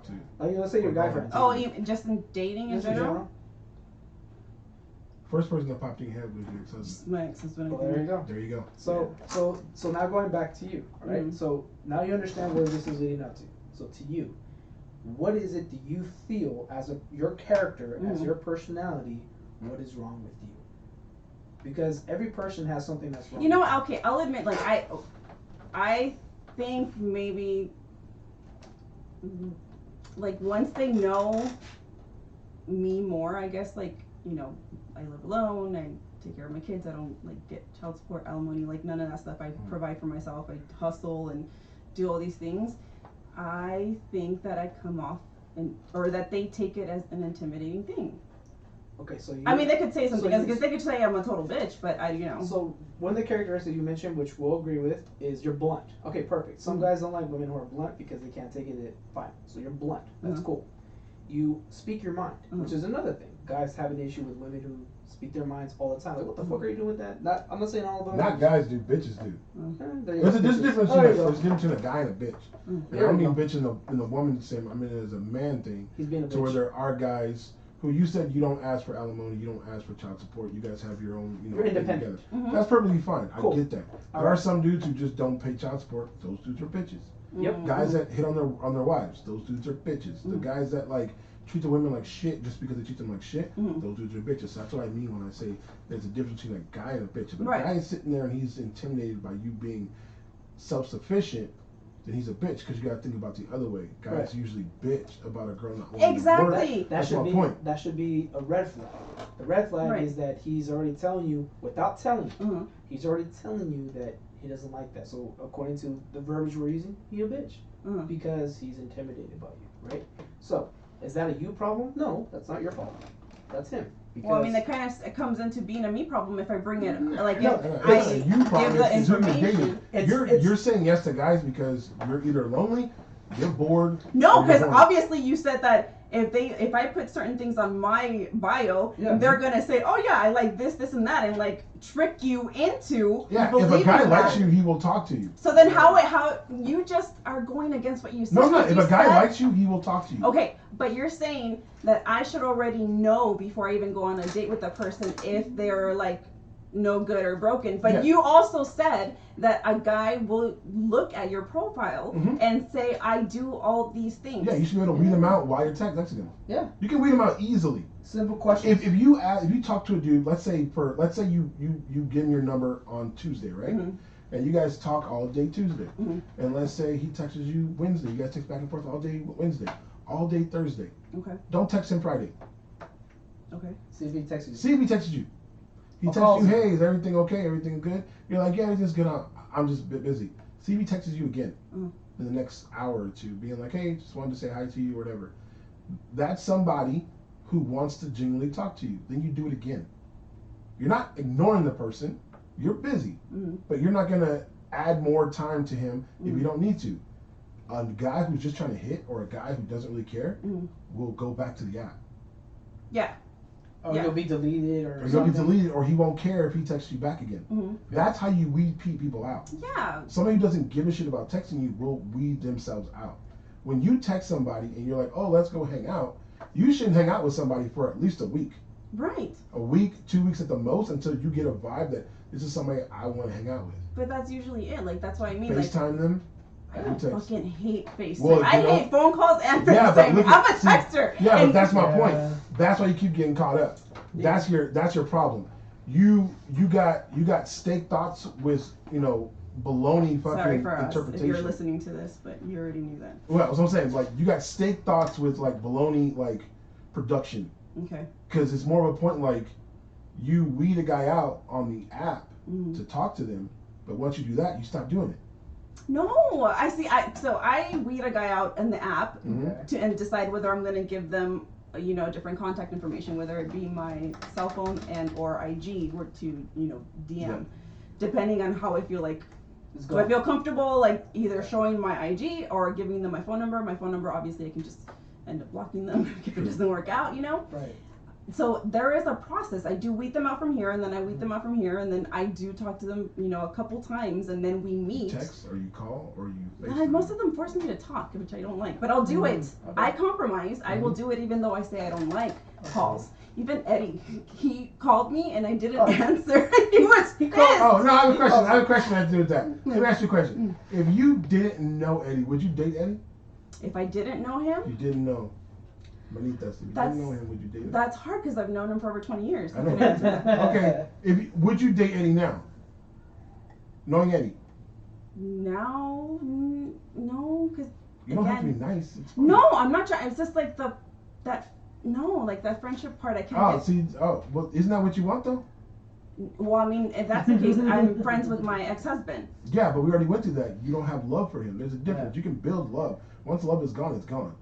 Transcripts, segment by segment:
talk to. Like, let's say your guy friends. Oh, just in dating in general? First person that popped in your head was your ex-husband. My ex-husband. Well, there you go. There you go. So now going back to you, all right? Mm-hmm. So now you understand where this is leading up to. So to you, what is it that you feel as your character, as your personality, what is wrong with you? Because every person has something that's wrong. You know, okay, I'll admit, like, I think maybe, like, once they know me more, I guess, like, you know, I live alone, I take care of my kids, I don't, like, get child support, alimony, like, none of that stuff. I provide for myself, I hustle and do all these things. I think that I come off, or that they take it as an intimidating thing. Okay, so I mean, they could say something else, because they could say I'm a total bitch, but you know. So one of the characteristics you mentioned, which we'll agree with, is you're blunt. Okay, perfect. Some guys don't like women who are blunt because they can't take it. Fine. So you're blunt. That's cool. You speak your mind, which is another thing. Guys have an issue with women who speak their minds all the time. Like, what the fuck are you doing with that? I'm not saying all of them. Not guys do, bitches do. There's a difference between a guy and a bitch. And I don't mean bitch in the woman's same. I mean it as a man thing. He's being a bitch. To where there are guys who you said you don't ask for alimony, you don't ask for child support. You guys have your own, you're independent. Together. That's perfectly fine. Cool. I get that. There are some dudes who just don't pay child support. Those dudes are bitches. Yep. Guys that hit on their wives. Those dudes are bitches. The guys that like treat the women like shit just because they treat them like shit. Those dudes are bitches. So that's what I mean when I say there's a difference between a guy and a bitch. If a guy is sitting there and he's intimidated by you being self-sufficient, then he's a bitch, because you got to think about the other way. Guys usually bitch about a girl not wanting to work. That's my point. That should be a red flag. The red flag is that he's already telling you, without telling you, he's already telling you that he doesn't like that. So according to the verbiage we're using, he's a bitch because he's intimidated by you, right? So is that a you problem? No, that's not your fault. That's him. Well, I mean, that kind of comes into being a me problem if I bring it, like, no, if I give the information. You're saying yes to guys because you're either lonely, you're bored. No, because obviously you said that if I put certain things on my bio, they're gonna say, oh yeah, I like this, and that, and like trick you into believing if a guy that. likes you, he will talk to you. So then how you just are going against what you said? No, I'm not. If a guy likes you, he will talk to you. Okay, but you're saying that I should already know before I even go on a date with a person if they're like no good or broken. But you also said that a guy will look at your profile and say, I do all these things. Yeah, you should be able to weed them out while you're texting them. Yeah. You can weed them out easily. Simple question. If you talk to a dude, let's say you give him your number on Tuesday, right? And you guys talk all day Tuesday. And let's say he texts you Wednesday. You guys text back and forth all day Wednesday, all day Thursday. Okay. Don't text him Friday. Okay. See if he texts you. See if he texts you. He texts you, hey, is everything okay? Everything good? You're like, yeah, everything's good. I'm just a bit busy. See if he texts you again in the next hour or two, being like, hey, just wanted to say hi to you or whatever. That's somebody who wants to genuinely talk to you. Then you do it again. You're not ignoring the person. You're busy. But you're not going to add more time to him if you don't need to. A guy who's just trying to hit, or a guy who doesn't really care, will go back to the app. Yeah. Or you'll be deleted, or you'll be deleted, or he won't care if he texts you back again. That's how you weed people out. Yeah. Somebody who doesn't give a shit about texting you will weed themselves out. When you text somebody and you're like, oh, let's go hang out, you shouldn't hang out with somebody for at least a week. Right. A week, 2 weeks at the most, until you get a vibe that this is somebody I want to hang out with. But that's usually it. Like, that's what I mean. FaceTime them. I fucking hate FaceTime. Well, I hate phone calls and FaceTime. I'm a texter. Yeah, but that's my point. That's why you keep getting caught up. That's your problem. You got steak thoughts with baloney fucking interpretation. If you're listening to this, but you already knew that. Well, that's what I'm saying. Like, you got steak thoughts with like baloney like production. Okay. Because it's more of a point like you weed a guy out on the app to talk to them, but once you do that, you stop doing it. No, I see. So I weed a guy out in the app and decide whether I'm going to give them, different contact information, whether it be my cell phone and or IG, or to DM, depending on how I feel like. Do I feel comfortable like either showing my IG or giving them my phone number? My phone number, obviously, I can just end up blocking them if it doesn't work out. Right. So there is a process. I do weed them out from here, and then I weed them out from here, and then I do talk to them, a couple times, and then we meet. You text or you call or you. Most of them force me to talk, which I don't like, but I'll do it. Okay. I compromise. I will do it even though I say I don't like calls. Even Eddie, he called me and I didn't answer. He was pissed. Oh no, I have a question. I have a question that has to do with that. Let me ask you a question. If you didn't know Eddie, would you date Eddie? If I didn't know him? You didn't know. Manitas, if you didn't know him, would you date him? That's hard because I've known him for over 20 years. I know. Okay. Would you date Eddie now? Knowing Eddie? Now? No, because you don't have to be nice. No, I'm not trying. It's just like that friendship part I can't get. Well, isn't that what you want though? Well, I mean, if that's the case, I'm friends with my ex-husband. Yeah, but we already went through that. You don't have love for him. There's a difference. Yeah. You can build love. Once love is gone, it's gone.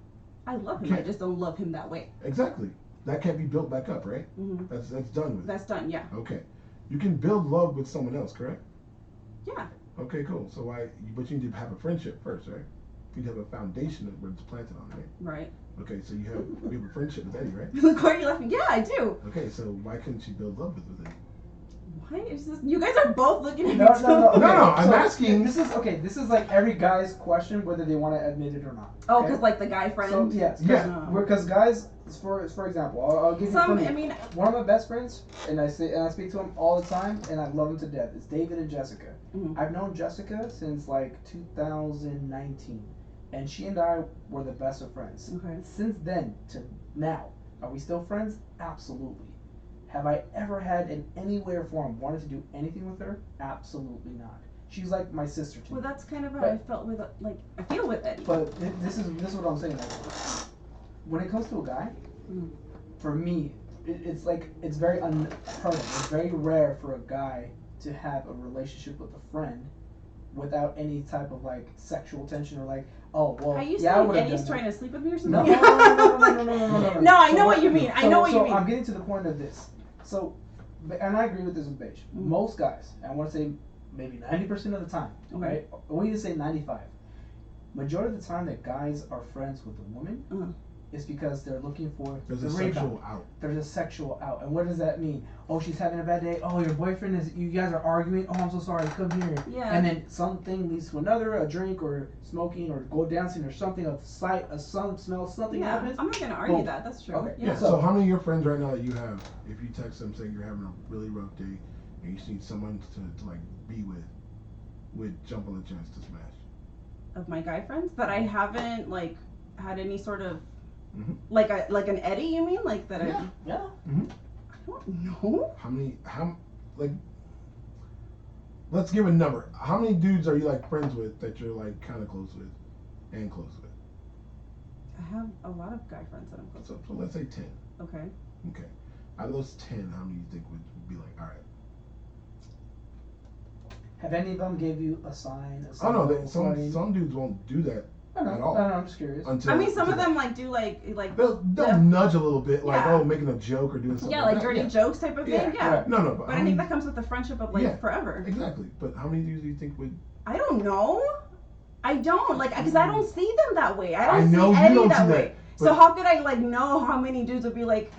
I love him. I just don't love him that way. Exactly. That can't be built back up, right? Mm-hmm. That's done with. That's done. Yeah. Okay. You can build love with someone else, correct? Yeah. Okay, cool. So but you need to have a friendship first, right? You need to have a foundation of where it's planted on, right? Right. Okay, so you have a friendship with Eddie, right? Look, why are you laughing? Yeah, I do. Okay, so why couldn't you build love with Eddie? Why is this? You guys are both looking at me. No. Okay. No, I'm asking. This is like every guy's question, whether they want to admit it or not. Oh, because like the guy friend. So yes, because guys, for example, I'll give you one of my best friends, and I speak to them all the time, and I love them to death. It's David and Jessica. Mm-hmm. I've known Jessica since like 2019, and she and I were the best of friends. Okay. Since then to now, are we still friends? Absolutely. Have I ever had in any way or form wanted to do anything with her? Absolutely not. She's like my sister to me. Well, that's kind of how I felt with I feel with Eddie. But this is what I'm saying. Like, when it comes to a guy, for me, it's very unheard of. It's very rare for a guy to have a relationship with a friend without any type of like sexual tension or like, oh well. Are you saying Eddie's trying to sleep with me or something? No. No, I know what you mean. I know what you mean. I'm getting to the point of this. So, and I agree with this with Baish. Most guys, and I want to say maybe 90% of the time, right? I want you to say 95. Majority of the time that guys are friends with a woman is because they're looking for a sexual out. There's a sexual out. And what does that mean? Oh, she's having a bad day. Oh, your boyfriend you guys are arguing. Oh, I'm so sorry. Come here. Yeah. And then something leads to another, a drink or smoking or go dancing or something, a sight, a smell, something happens. I'm not going to argue that. That's true. Okay. Yeah. So how many of your friends right now that you have, if you text them saying you're having a really rough day and you just need someone to like be with, would jump on the chance to smash? Of my guy friends that I haven't like had any sort of like an Eddie, you mean? Like that? Yeah. Mm-hmm. I don't know. How let's give a number. How many dudes are you like friends with that you're like kind of close with and close with? I have a lot of guy friends that I'm close with. So let's say 10. Okay. Okay. Out of those 10, how many do you think would be like, all right? Have any of them gave you a sign? Oh no, some dudes won't do that at all. I'm just curious. I mean, some of them like do like they'll nudge a little bit, like making a joke or doing something. Yeah, like dirty jokes type of thing. Yeah. Right. No, but I think that comes with the friendship of like forever. Exactly. But how many dudes do you think would? I don't know. I don't because I don't see them that way. I don't see Eddie that way. So how could I like know how many dudes would be like,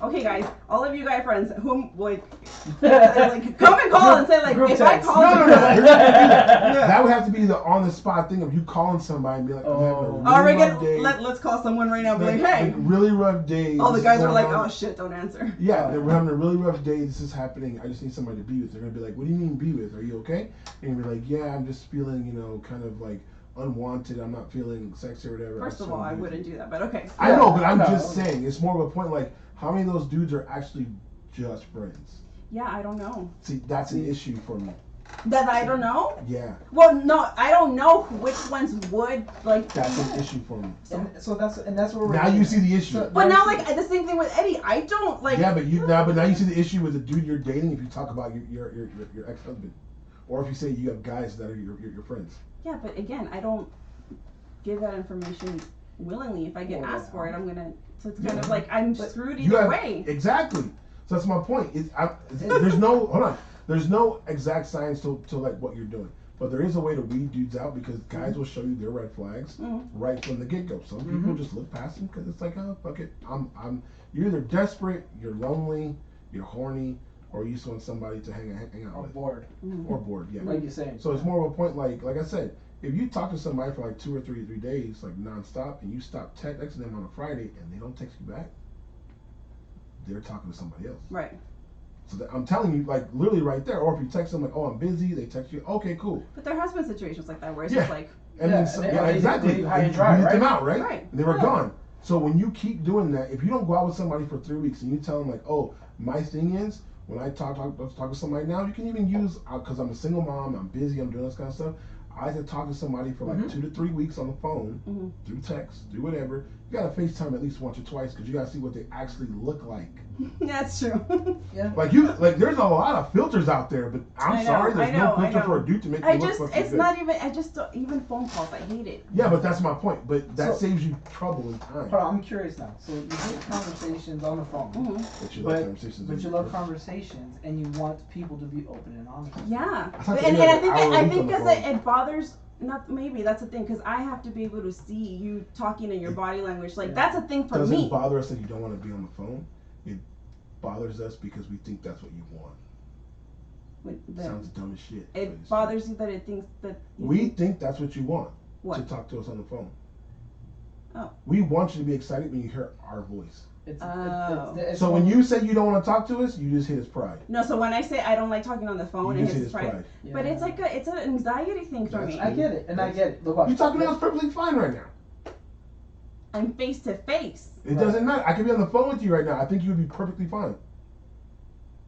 okay guys, all of you guy friends, whom like come and call and say like if I call that would have to be the on the spot thing of you calling somebody and be like, I'm having a really rough day. Let's call someone right now and be like, hey, like really rough day. All the guys are like, oh shit, don't answer. Yeah, we're having a really rough day. This is happening. I just need somebody to be with. They're gonna be like, what do you mean be with? Are you okay? And you're like, yeah, I'm just feeling, kind of like unwanted. I'm not feeling sexy or whatever. First of all, I wouldn't do that, but okay. I know, but I'm just saying. It's more of a point like, how many of those dudes are actually just friends? Yeah, I don't know. See, that's an issue for me. That I don't know? Yeah. Well, no, I don't know which ones would like. That's an issue for me. So that's where we're. Now you see the issue. But now, like the same thing with Eddie, I don't like. Yeah, but now you see the issue with the dude you're dating. If you talk about your ex-husband, or if you say you have guys that are your friends. Yeah, but again, I don't give that information willingly. If I get asked for it, I'm gonna. So it's kind of like I'm screwed either way. Exactly. So that's my point. There's no exact science to like what you're doing. But there is a way to weed dudes out because guys will show you their red flags right from the get go. Some people just look past them because it's like, oh fuck it, you're either desperate, you're lonely, you're horny, or you just want somebody to hang out or with. Bored. Or bored, yeah. Like you're saying. So it's more of a point like I said, if you talk to somebody for like 2 or 3 days, like nonstop, and you stop texting them on a Friday and they don't text you back, they're talking to somebody else. Right. So I'm telling you, like literally right there. Or if you text them like, "Oh, I'm busy," they text you, "Okay, cool." But there has been situations like that where it's just like, exactly. High and you dry, hit right? them out, right? Right. And they were gone. So when you keep doing that, if you don't go out with somebody for 3 weeks and you tell them like, "Oh, my thing is when I talk to somebody now, you can even use because I'm a single mom, I'm busy, I'm doing this kind of stuff. I like to talk to somebody for like 2 to 3 weeks on the phone, through text, through whatever. You gotta FaceTime at least once or twice because you gotta see what they actually look like. That's true. Yeah. Like there's a lot of filters out there, but I'm sorry, there's no filter for a dude to make you look fucking good. Not even. I just don't, even phone calls. I hate it. Yeah, but that's my point. But that saves you trouble and time. Hold on, I'm curious now. So you get conversations on the phone, but you love conversations. And you want people to be open and honest. Yeah, and I think because it bothers. Not maybe that's the thing because I have to be able to see you talking in your body language. Like that's a thing for me. Doesn't bother us that you don't want to be on the phone. It bothers us because we think that's what you want. Sounds dumb as shit. It bothers you that it thinks that. We think that's what you want. What? To talk to us on the phone. Oh. We want you to be excited when you hear our voice. It's so when you say you don't want to talk to us, you just hit his pride. No, so when I say I don't like talking on the phone, you it just hits his pride. Yeah. But it's like it's an anxiety thing for me. I get it, and I get it. Look, you're talking to us perfectly fine right now. I'm face to face. It doesn't matter. I could be on the phone with you right now. I think you would be perfectly fine.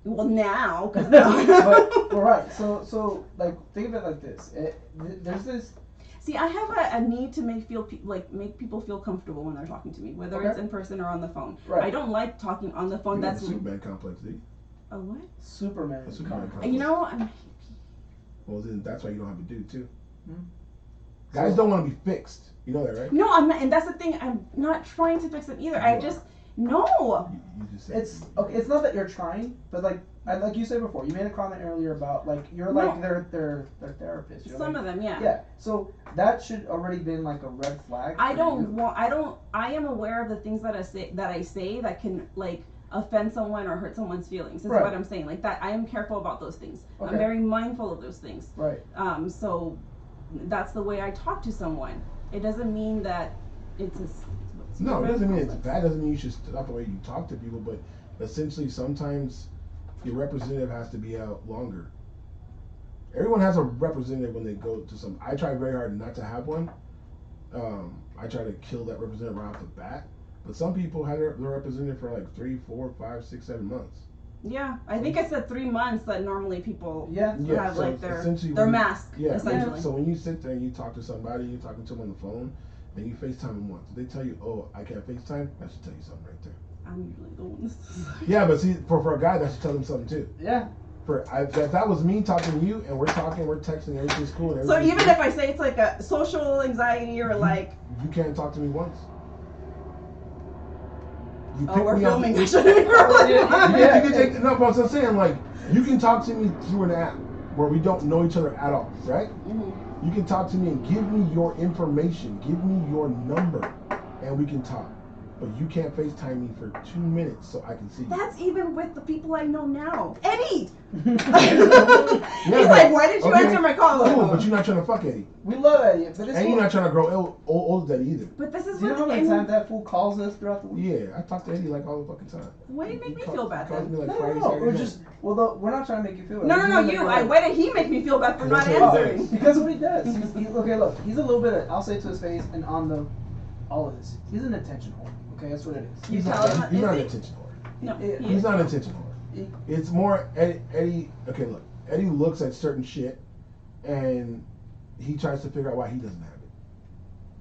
Well, now, because but right. So like think of it like this. There's this. See, I have a need to make people feel comfortable when they're talking to me, whether it's in person or on the phone. Right. I don't like talking on the phone. That's a Superman complex, do you? A what? Superman complex. You know, I'm. Well, then that's why you don't have a dude too. Guys don't want to be fixed. You know that, right? No, I'm not, and that's the thing. I'm not trying to fix them either. I just no. You just said it's okay. It's not that you're trying, but like you said before, you made a comment earlier about like you're like their therapist. You're Some of them, yeah. Yeah. So that should already been like a red flag. I am aware of the things that I say that can like offend someone or hurt someone's feelings. Is what I'm saying. Like that, I am careful about those things. Okay. I'm very mindful of those things. Right. So that's the way I talk to someone. It doesn't mean that it's a. No, it doesn't mean it's bad. It doesn't mean you should stop the way you talk to people. But essentially, sometimes your representative has to be out longer. Everyone has a representative when they go to some. I try very hard not to have one. I try to kill that representative right off the bat. But some people have their representative for like 3, 4, 5, 6, 7 months. Yeah, I think it's the 3 months that normally people have so like their mask. Yeah, essentially. So when you sit there and you talk to somebody, you're talking to them on the phone, and you FaceTime them once. They tell you, "Oh, I can't FaceTime." That should tell you something right there. I'm usually the one. Yeah, but see, for a guy, that should tell them something too. Yeah. If that was me talking to you, and we're texting, everything's cool. And so even if I say it's like a social anxiety or like. You can't talk to me once. We're filming. You can take no, but I'm saying like you can talk to me through an app where we don't know each other at all, right? You can talk to me and give me your information, give me your number, and we can talk. But you can't FaceTime me for 2 minutes so I can see you. That's even with the people I know now. Eddie! He's like, why did you answer my call? Cool, but you're not trying to fuck Eddie. We love Eddie. But and you're not trying to grow old with Eddie either. But this is you know how many times that fool calls us throughout the week? Yeah, I talk to Eddie like all the fucking time. Why did he make me feel bad then? Me like no, Friday, we're not trying to make you feel bad. No, you. Why did he make me feel bad for not answering? Because what he does. Look, he's a little bit of, I'll say it to his face and on all of this. He's an attention whore. Okay, that's what it is. He's not an attention whore. No, he's not an attention whore. It's more Eddie. Okay, look. Eddie looks at certain shit, and he tries to figure out why he doesn't have it.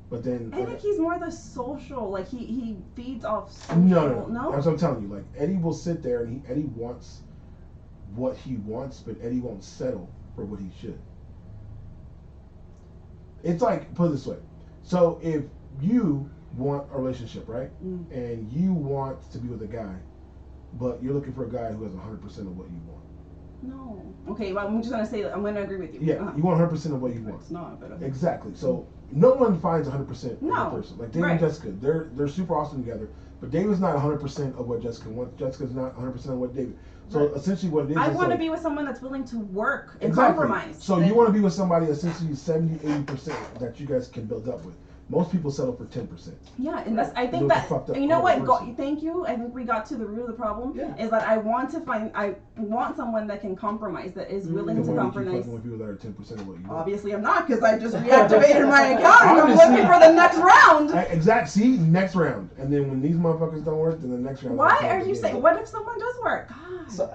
But then I think he's more the social. Like he feeds off social. No. That's what I'm telling you. Like Eddie will sit there and Eddie wants what he wants, but Eddie won't settle for what he should. It's like, put it this way. So if you want a relationship, right? And you want to be with a guy, but you're looking for a guy who has 100% of what you want. No. Okay, well, I'm just gonna say I'm gonna agree with you. Yeah, you want 100% of what you want. It's not, but okay. Exactly. So no one finds 100% of No. a person. Like David and Jessica, they're super awesome together. But David's not 100% of what Jessica wants. Jessica's not 100% of what David. So essentially, what it is, I want to like, be with someone that's willing to work and compromise. So you want to be with somebody essentially 70-80% that you guys can build up with. Most people settle for 10%. Yeah, and that's I think that you know what. Thank you. I think we got to the root of the problem. Yeah. Is that I want someone that can compromise, that is willing to compromise. With people that are 10% of what you want. Obviously, I'm not, because I just reactivated my account and I'm looking for the next round. Exactly. See, next round, and then when these motherfuckers don't work, then the next round. Why are you saying? What if someone does work? God. So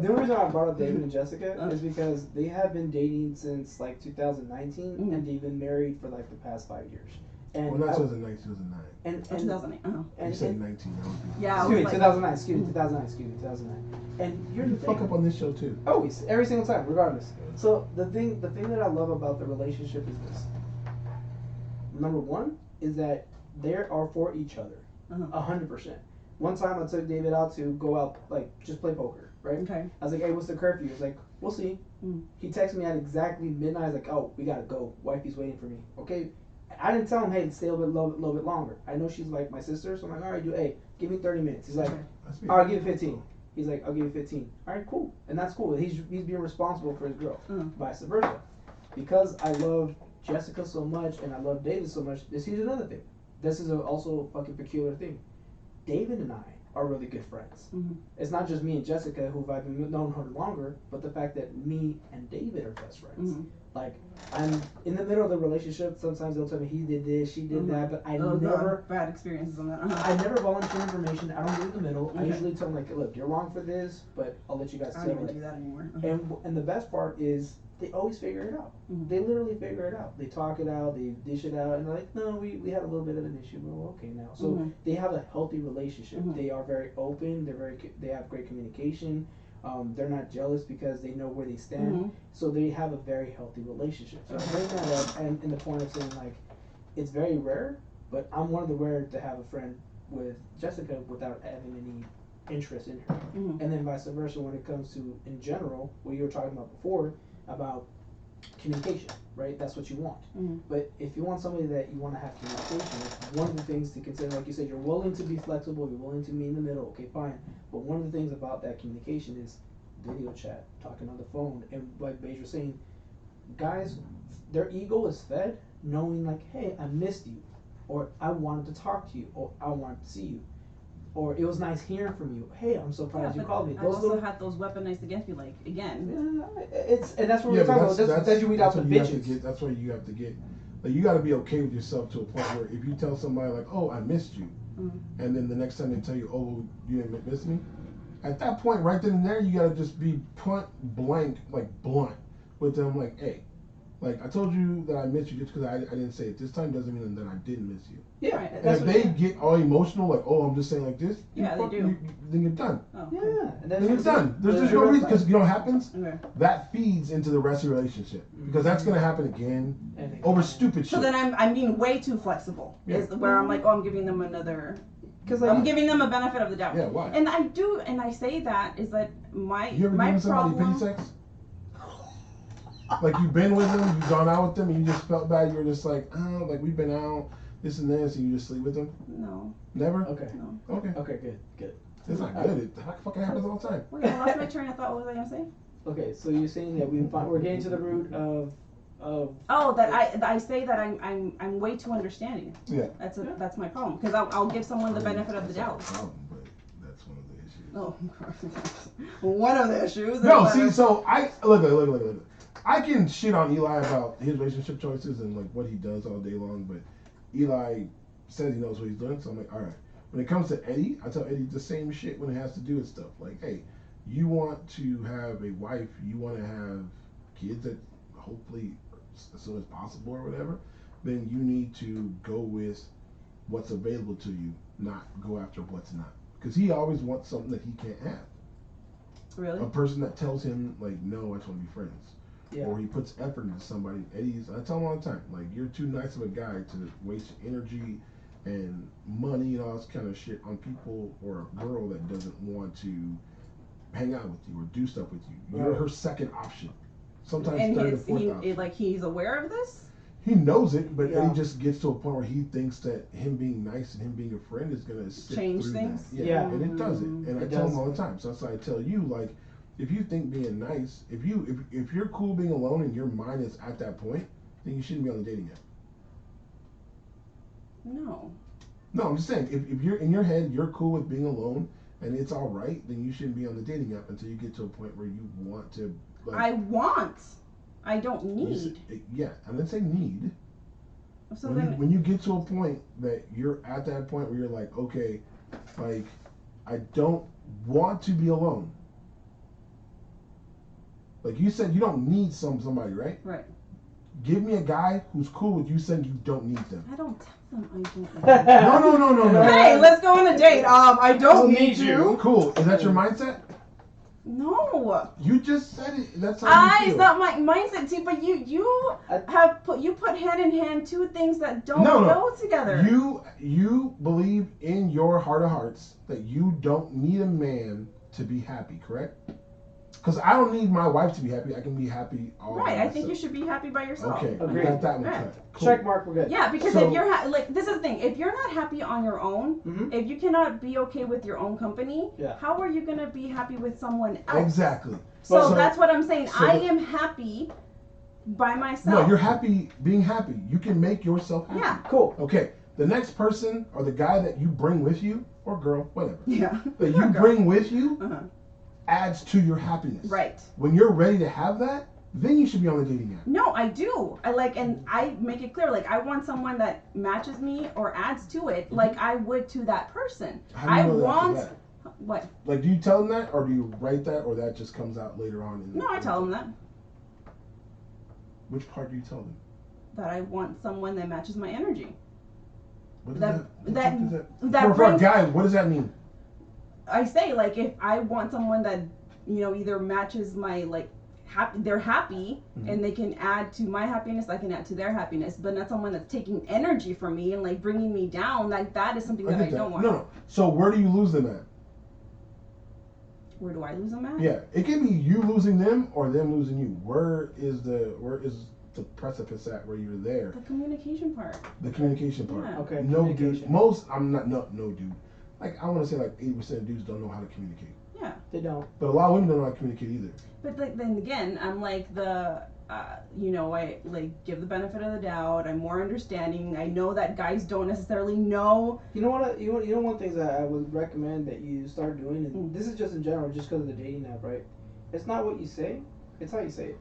the only reason I brought up David and Jessica is because they have been dating since like 2019, and they've been married for like the past 5 years. And well, not 2009, 2009. And 2008. You said 19. Yeah. Excuse me, 2009. Excuse me, 2009. And you're the fuck up on this show too. Always, every single time, regardless. So the thing that I love about the relationship is this. Number one is that they are for each other, 100%. One time I took David out to go out, like just play poker, right? Okay. I was like, hey, what's the curfew? He's like, we'll see. He texted me at exactly midnight. I was like, oh, we gotta go. Wifey's waiting for me. Okay. I didn't tell him, hey, stay a little bit longer. I know she's like my sister, so I'm like, all right, hey, give me 30 minutes. He's like, all right, I'll give you 15. He's like, I'll give you 15. All right, cool. And that's cool. He's being responsible for his girl, vice versa. Because I love Jessica so much and I love David so much, here's another thing. This is also a fucking peculiar thing. David and I are really good friends. It's not just me and Jessica, who I've been known her longer, but the fact that me and David are best friends. Like, I'm in the middle of the relationship. Sometimes they'll tell me he did this, she did that, but I never bad experiences on that. I never volunteer information. I don't do it in the middle. I usually tell them like, look, you're wrong for this, but I'll let you guys tell me. I don't do that anymore. And the best part is they always figure it out. They literally figure it out. They talk it out, they dish it out, and they're like, no, we had a little bit of an issue, but we're okay now. So they have a healthy relationship. They are very open. They have great communication. They're not jealous because they know where they stand. So they have a very healthy relationship. So I bring that up, and in the point of saying like, it's very rare, but I'm one of the rare to have a friend with Jessica without having any interest in her. And then vice versa when it comes to, in general, what you were talking about before, about communication, right? That's what you want. But if you want somebody that you want to have communication, one of the things to consider, like you said, you're willing to be flexible, you're willing to meet in the middle, okay, fine. But one of the things about that communication is video chat, talking on the phone. And like Baish was saying, guys, their ego is fed knowing like, hey, I missed you, or I wanted to talk to you, or I wanted to see you, or it was nice hearing from you. Hey, I'm surprised you called me. I also had those weaponized against me, like, again. And that's what we're talking about. That's you weed out the bitches. That's where you have to get. Like, you got to be okay with yourself to a point where if you tell somebody like, oh, I missed you, and then the next time they tell you, oh, you didn't miss me, at that point, right then and there, you got to just be point blank, like blunt with them, like, hey, like, I told you that I missed you just because I didn't say it this time doesn't mean that I didn't miss you. Yeah. And if they get all emotional, like, oh, I'm just saying like this, yeah, they do. Then you're done. Oh, okay. Yeah. Then you're done. There's no reason, because you know what happens? That feeds into the rest of your relationship, because that's going to happen again over stupid shit. So then I'm being way too flexible. Yeah. Is where I'm like, oh, I'm giving them another. Because like, I'm giving them a benefit of the doubt. Yeah, why? And I do, and I say that is that you ever given somebody pity sex? Like, you've been with them, you've gone out with them, and you just felt bad. You were just like, oh, like, we've been out, this and this, and you just sleep with them? No. Never? Okay. No. Okay. Okay, good. It's not good. It fucking happens all the time. Wait, I lost my train of thought. What was I gonna say? Okay, so you're saying that we're getting to the root of. Oh, that I say that I'm way too understanding. Yeah. That's my problem, because I'll give someone the benefit of the doubt. But that's one of the issues. Oh, one of the issues. No, see, so I look. I can shit on Eli about his relationship choices and like what he does all day long, but Eli says he knows what he's doing, so I'm like, all right. When it comes to Eddie, I tell Eddie the same shit when it has to do with stuff. Like, hey, you want to have a wife, you want to have kids that hopefully as soon as possible or whatever, then you need to go with what's available to you, not go after what's not. Because he always wants something that he can't have. Really? A person that tells him, like, no, I just want to be friends. Yeah. Or he puts effort into somebody. Eddie's, I tell him all the time, like, you're too nice of a guy to waste energy and money and all this kind of shit on people or a girl that doesn't want to hang out with you or do stuff with you. You're her second option. Sometimes and third or fourth option. Like he's aware of this. He knows it, but then he just gets to a point where he thinks that him being nice and him being a friend is gonna change things. Yeah, and it doesn't. And I tell him all the time. So that's why I tell you, like, if you think being nice, if you're cool being alone and your mind is at that point, then you shouldn't be on the dating app. No. No, I'm just saying, if you're in your head, you're cool with being alone and it's all right, then you shouldn't be on the dating app until you get to a point where you want to. Like, I don't need. Yeah, I didn't say need. So when you get to a point that you're at that point where you're like, okay, like, I don't want to be alone. Like you said, you don't need somebody, right? Right. Give me a guy who's cool with you saying you don't need them. I don't tell them I don't need them. No. Hey, let's go on a date. I don't need you. Cool. Is that your mindset? No. You just said it. That's how you feel. It's not my mindset, too. But you put hand in hand two things that don't go together. You believe in your heart of hearts that you don't need a man to be happy, correct? Because I don't need my wife to be happy. I can be happy all by myself. I think you should be happy by yourself. Okay, agreed. Got that one cut. Cool. Check mark, we're good. Yeah, because if you're this is the thing. If you're not happy on your own, if you cannot be okay with your own company, how are you gonna be happy with someone else? Exactly. So that's what I'm saying. I am happy by myself. No, you're happy being happy. You can make yourself happy. Yeah. Cool. Okay. The next person or the guy that you bring with you, or girl, whatever. Yeah. That you bring with you adds to your happiness. Right. When you're ready to have that, then you should be on the dating app. No, I do. And I make it clear, like, I want someone that matches me or adds to it, like I would to that person. How do you know that? What? Like, do you tell them that, or do you write that, or that just comes out later on? No, I tell them that. Which part do you tell them? That I want someone that matches my energy. What does that for a guy, what does that mean? I say, like, if I want someone that, either matches my, like, they're happy and they can add to my happiness, I can add to their happiness, but not someone that's taking energy from me and, like, bringing me down. Like, that is something that I don't want. No. So where do you lose them at? Where do I lose them at? Yeah, it can be you losing them or them losing you. Where is the precipice at where you're there? The communication part. The communication part. Yeah. Okay. No, dude. No, dude. Like, I want to say like 80% of dudes don't know how to communicate. Yeah. They don't. But a lot of women don't know how to communicate either. But then again, I'm like I like give the benefit of the doubt. I'm more understanding. I know that guys don't necessarily know. You know what? You know one thing that I would recommend that you start doing, and this is just in general, just because of the dating app, right? It's not what you say; it's how you say it.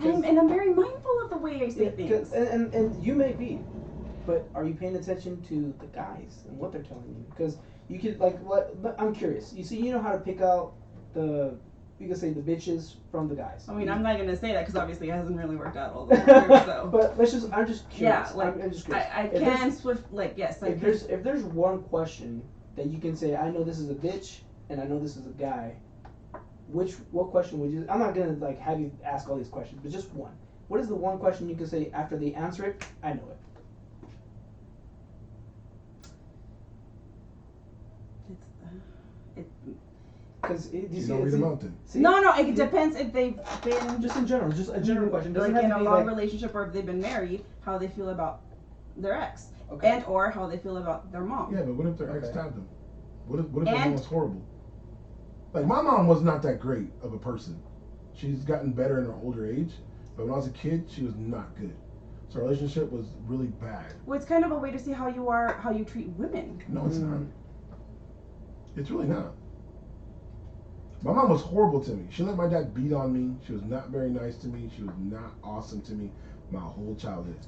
And I'm very mindful of the way I say things. And you may be, but are you paying attention to the guys and what they're telling you? Because you could I'm curious. You know how to pick out you can say the bitches from the guys. I mean, I'm not gonna say that because obviously it hasn't really worked out all the way. So. But I'm just curious. Yeah, like I'm just curious. I can swift yes. If there's one question that you can say, I know this is a bitch and I know this is a guy. What question would you? I'm not gonna like have you ask all these questions, but just one. What is the one question you can say after they answer it? I know it. Because you don't read them out then. No, it depends if they've been just in general, just a general question. Doesn't like in a long like, relationship, or if they've been married, how they feel about their ex, okay. and or how they feel about their mom. Yeah, but what if their ex stabbed them? What if their mom was horrible? Like, my mom was not that great of a person. She's gotten better in her older age, but when I was a kid, she was not good. So our relationship was really bad. Well, it's kind of a way to see how you treat women. No, it's not. It's really not. My mom was horrible to me. She let my dad beat on me. She was not very nice to me. She was not awesome to me my whole childhood.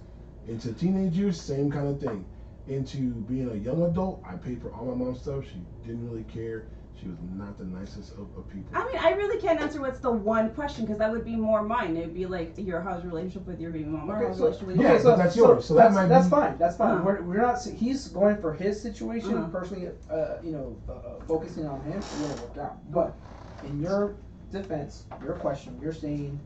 Into teenage years, same kind of thing. Into being a young adult, I paid for all my mom's stuff. She didn't really care. She was not the nicest of people. I mean, I really can't answer what's the one question, because that would be more mine. It would be like, how's your relationship with your baby mama? Okay, how's your relationship with your so that's yours. So that might that's be... fine. That's fine. We're not. He's going for his situation personally. Focusing on him, it won't work out. But in your defense, your question, you're saying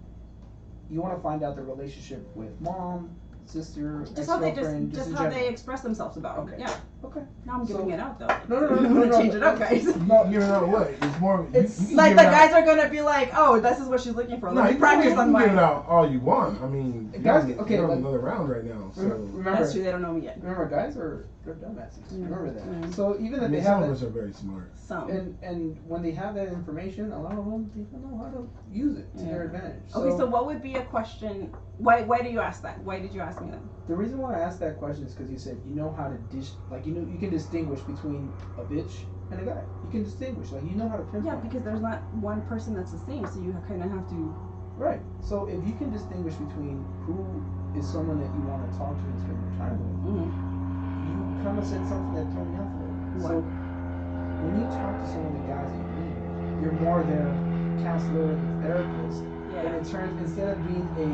you want to find out the relationship with mom, sister, just how they ex-girlfriend, just how they express themselves about it. Okay. Yeah. Okay. Now I'm giving it out though. No. Change it up, guys. No, you're not what? It's more. It's like the guys are gonna be like, oh, this is what she's looking for. Let me practice on mine. You can give it out all you want. I mean, guys, you're on another round right now. So remember, that's true. They don't know me yet. Remember, guys they're dumbasses. Remember that. So even if they have some of us are very smart. Some. And when they have that information, a lot of them people know how to use it to their advantage. Okay, so what would be a question? Why do you ask that? Why did you ask me that? The reason why I asked that question is because you said you know how to you can distinguish between a bitch and a guy. You can distinguish, like you know how to pinpoint. Yeah, because there's not one person that's the same, so you kind of have to. Right. So if you can distinguish between who is someone that you want to talk to and spend your time with, you kind of said something that threw me off a little. So when you talk to some of the guys that you meet, you're more their counselor, their therapist, and it turns instead of being a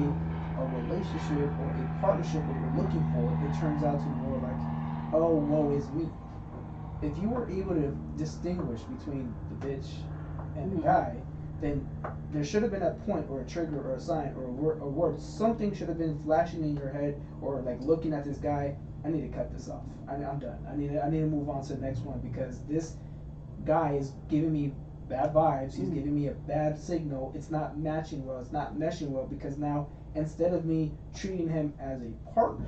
relationship or a partnership that you're looking for, it turns out to more like, oh, woe is me. If you were able to distinguish between the bitch and the guy, then there should have been a point or a trigger or a sign or a word. Something should have been flashing in your head or like looking at this guy. I need to cut this off. I'm done. I need to move on to the next one because this guy is giving me bad vibes. He's giving me a bad signal. It's not matching well. It's not meshing well because now instead of me treating him as a partner,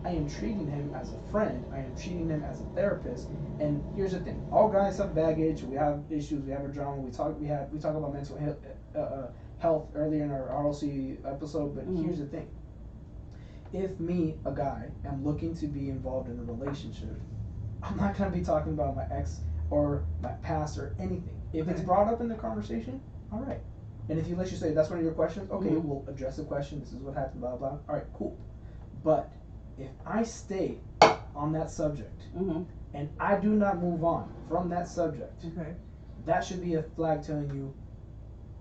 I am treating him as a friend. I am treating him as a therapist. And here's the thing: all guys have baggage. We have issues. We have a drama. We talk about mental health earlier in our ROC episode. But here's the thing: if me, a guy, am looking to be involved in a relationship, I'm not gonna be talking about my ex or my past or anything. If it's brought up in the conversation, all right. And if let's just say that's one of your questions, okay, we'll address the question. This is what happened. Blah blah. All right, cool. But if I stay on that subject and I do not move on from that subject, that should be a flag telling you,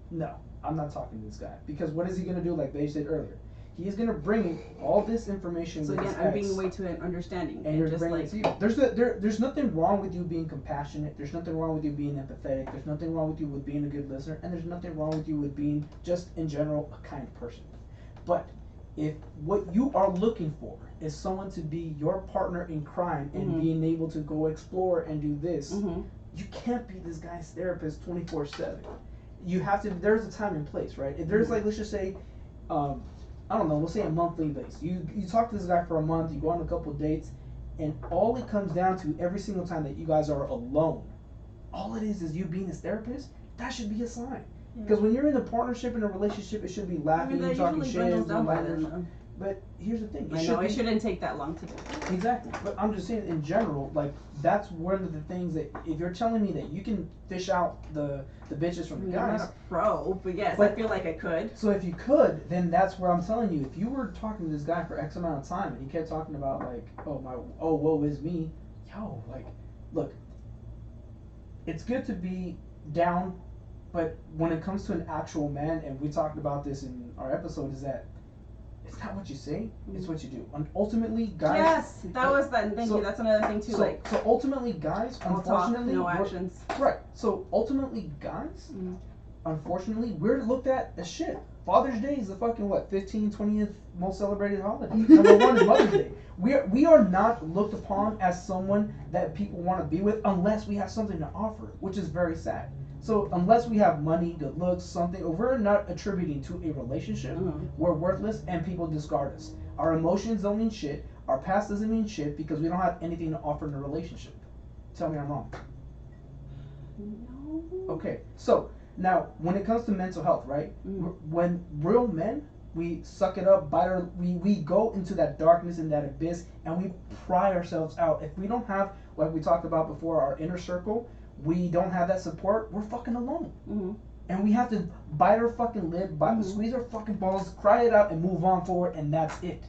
no, I'm not talking to this guy. Because what is he going to do, like Baish said earlier? He is going to bring all this information. So again, I'm being way too understanding. And you're just bringing it to you. There's nothing wrong with you being compassionate. There's nothing wrong with you being empathetic. There's nothing wrong with you with being a good listener. And there's nothing wrong with you with being, just in general, a kind person. But if what you are looking for is someone to be your partner in crime and being able to go explore and do this, you can't be this guy's therapist 24/7. You have to. There's a time and place, right? If there's like, let's just say, I don't know, we'll say a monthly basis. You talk to this guy for a month. You go on a couple of dates, and all it comes down to every single time that you guys are alone, all it is you being his therapist. That should be a sign. Because when you're in a partnership, in a relationship, it should be laughing, talking shit, but here's the thing. It shouldn't take that long to do. Exactly. But I'm just saying, in general, like, that's one of the things that, if you're telling me that you can fish out the bitches from the guys. I'm not a pro, but yes, I feel like I could. So if you could, then that's where I'm telling you, if you were talking to this guy for X amount of time, and he kept talking about, like, woe is me, like, look, it's good to be down, but when it comes to an actual man, and we talked about this in our episode, is that it's not what you say, it's what you do. And ultimately, guys. Yes, that was that. Thank you. That's another thing too. So ultimately, guys, unfortunately, no actions. Right. So ultimately, guys, unfortunately, we're looked at as shit. Father's Day is the fucking 15th, 20th most celebrated holiday. Number one is Mother's Day. We are not looked upon as someone that people want to be with unless we have something to offer, which is very sad. So unless we have money, good looks, something, or we're not attributing to a relationship, we're worthless and people discard us. Our emotions don't mean shit. Our past doesn't mean shit because we don't have anything to offer in a relationship. Tell me I'm wrong. No. Okay, so now when it comes to mental health, right? When real men, we suck it up, we go into that darkness and that abyss and we pry ourselves out. If we don't have, like we talked about before, our inner circle, we don't have that support, we're fucking alone. And we have to bite our fucking lip, squeeze our fucking balls, cry it out, and move on forward, and that's it.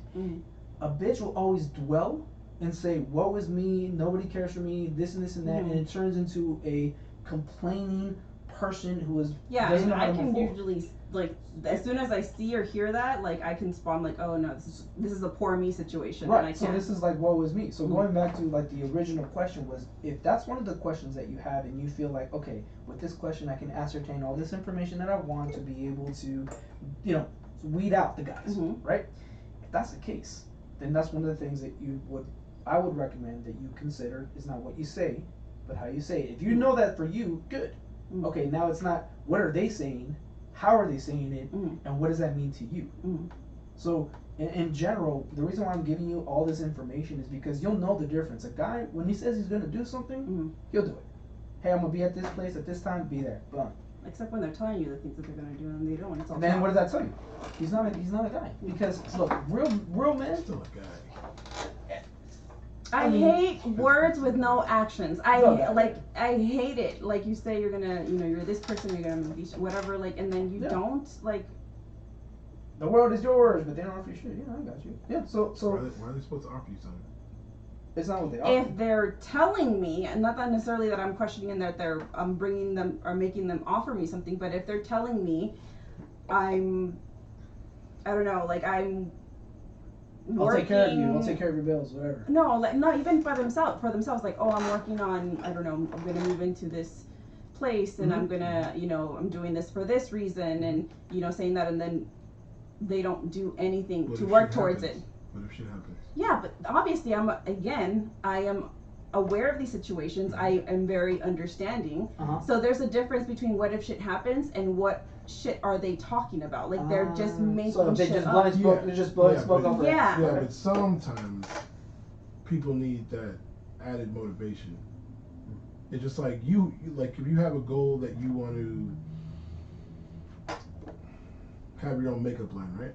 A bitch will always dwell and say, woe is me, nobody cares for me, this and this and that, and it turns into a complaining person who is doesn't know how to move forward. Usually, like, as soon as I see or hear that, like, I can spawn like, oh no, this is a poor me situation. Right. And I can't. So this is like, woe is me. So going back to like the original question was, if that's one of the questions that you have and you feel like, okay, with this question I can ascertain all this information that I want to be able to, weed out the guys, right? If that's the case, then that's one of the things that you would I would recommend that you consider is not what you say, but how you say it. If you know that for you, good. Okay, now it's not what are they saying, how are they saying it, and what does that mean to you? So in general, the reason why I'm giving you all this information is because you'll know the difference. A guy, when he says he's going to do something, he'll do it. Hey, I'm going to be at this place at this time, be there. Boom. Except when they're telling you the things that they're going to do and they don't. It's all and then what does that tell you? He's not a guy. Because, look, real men... Still a guy. I hate words with no actions. I hate it. Like you say, you're gonna, you're this person, you're gonna be whatever, like, and then you don't, like. The world is yours, but they don't offer you shit. Yeah, I got you. Yeah, so. Why are they supposed to offer you something? It's not what they offer. If they're telling me, and not that necessarily that I'm questioning and that I'm bringing them or making them offer me something, but if they're telling me, I don't know, like I'm. I'll take care of you. I'll take care of your bills, whatever. No, like not even for themselves. Like, oh, I'm working on. I don't know. I'm gonna move into this place, and I'm gonna, I'm doing this for this reason, and saying that, and then they don't do anything to work towards it. What if shit happens? Yeah, but obviously, I am aware of these situations. I am very understanding. So there's a difference between what if shit happens and what shit are they talking about? Like they're just making shit up. They're just blowing smoke over. Yeah. Yeah, but sometimes people need that added motivation. It's just like you like if you have a goal that you want to have your own makeup line, right?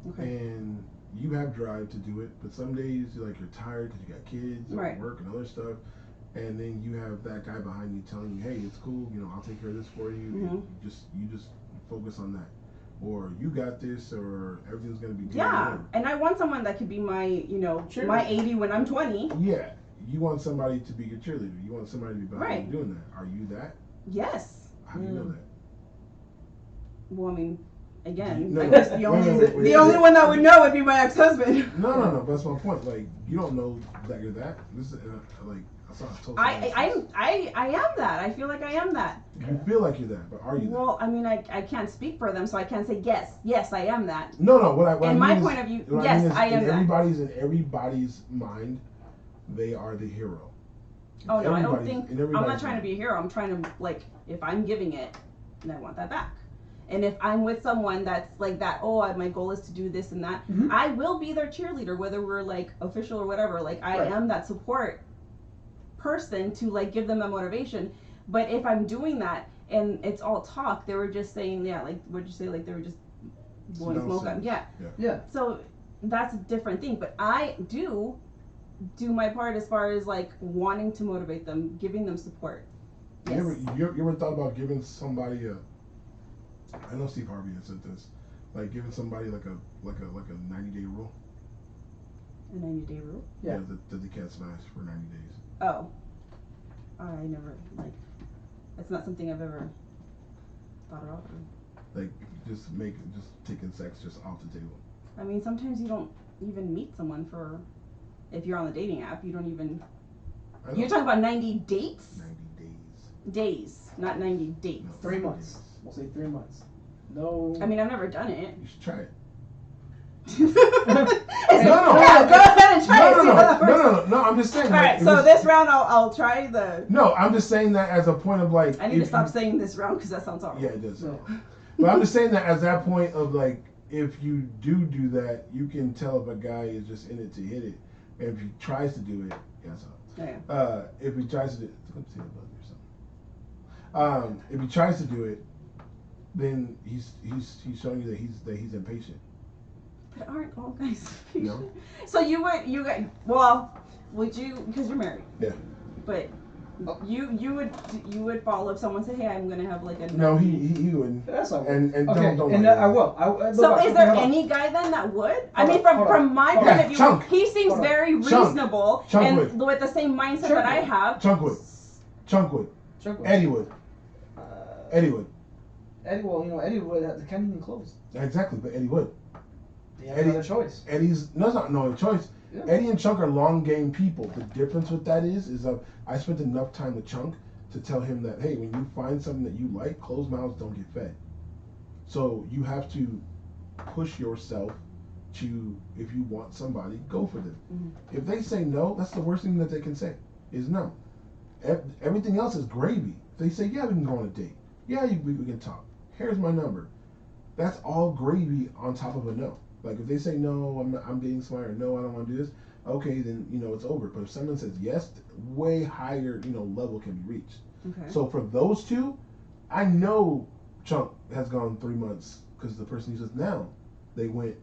Okay. And you have drive to do it, but some days you're tired because you got kids and work and other stuff, and then you have that guy behind you telling you, hey, it's cool, I'll take care of this for you. You just focus on that, or you got this, or everything's gonna be good. Yeah, and I want someone that could be my, my 80 when I'm 20. Yeah, you want somebody to be your cheerleader. You want somebody to be behind you doing that. Are you that? Yes. How do you know that? Well, I mean, again, I guess the only one that would know would be my ex-husband. No. That's my point. Like, you don't know that you're that. This is I am that. I feel like I am that. You feel like you're that, but are you that? Well, I mean, I can't speak for them, so I can't say yes, I am that. No. What I my mean point of view, yes, I am that. In everybody's mind, they are the hero. Oh no, I don't think. I'm not trying to be a hero. I'm trying to if I'm giving it, then I want that back. And if I'm with someone that's like that, my goal is to do this and that, I will be their cheerleader, whether we're official or whatever. I am that support person to give them that motivation. But if I'm doing that and it's all talk, they were just saying, what'd you say? They were just blowing smoke up. Yeah. So that's a different thing. But I do my part as far as wanting to motivate them, giving them support. Yes. You ever thought about giving somebody I know Steve Harvey had said this, giving somebody like a 90-day rule. A 90-day rule? Yeah. That they can't smash for 90 days. Oh. I never it's not something I've ever thought about. Just taking sex just off the table. I mean, sometimes you don't even meet someone if you're on the dating app, you don't even. You're talking about 90 dates? 90 days. Days, not 90 dates. No, 3 months. We'll say 3 months. No. I mean, I've never done it. You should try it. No. Yeah, go ahead and try it. No. I'm just saying. All right, so this round I'll try the. No, I'm just saying that as a point of I need to stop saying this round because that sounds horrible. Yeah, it does. No. But I'm just saying that as that point of if you do that, you can tell if a guy is just in it to hit it, and if he tries to do it, if he tries to do it, if he tries to do it, then he's showing you that he's impatient. But aren't all guys patient? No. So would you, because you're married? Yeah. But you would follow if someone said, hey, I'm gonna have a. No, he wouldn't. That's not and okay. Don't. And I will. So is there any guy then that would? I mean, from my point of view, he seems very reasonable and with the same mindset that I have. Chunk would. Eddie would. Eddie would. Eddie would have the canyon closed. Exactly, but Eddie would. They have another choice. It's not no choice. Yeah. Eddie and Chunk are long game people. The difference with that is I spent enough time with Chunk to tell him that, hey, when you find something that you like, closed mouths don't get fed. So you have to push yourself to, if you want somebody, go for them. If they say no, that's the worst thing that they can say is no. Everything else is gravy. If they say, yeah, we can go on a date. Yeah, we can talk. Here's my number. That's all gravy on top of a no. Like if they say no, I'm dating somebody, or no, I don't want to do this. Okay, then it's over. But if someone says yes, way higher level can be reached. Okay. So for those two, I know Chunk has gone 3 months because the person he's with now, they went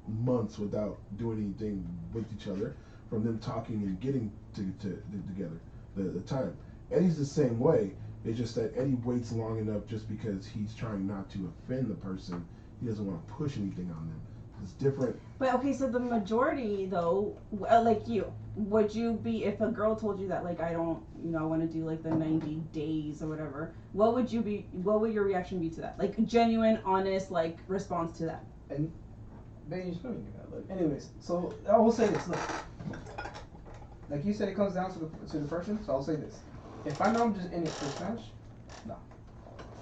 months without doing anything with each other, from them talking and getting together. The time. Eddie's the same way. It's just that Eddie waits long enough just because he's trying not to offend the person. He doesn't want to push anything on them. It's different. But okay, so the majority though, like you, would you be, if a girl told you that, like, I don't, I want to do like the 90 days or whatever, what would your reaction be to that? Like genuine, honest, like response to that? And Baish, anyways, so I will say this, look. Like you said, it comes down to the person, so I'll say this. If I know I'm just in it for Spanish, no.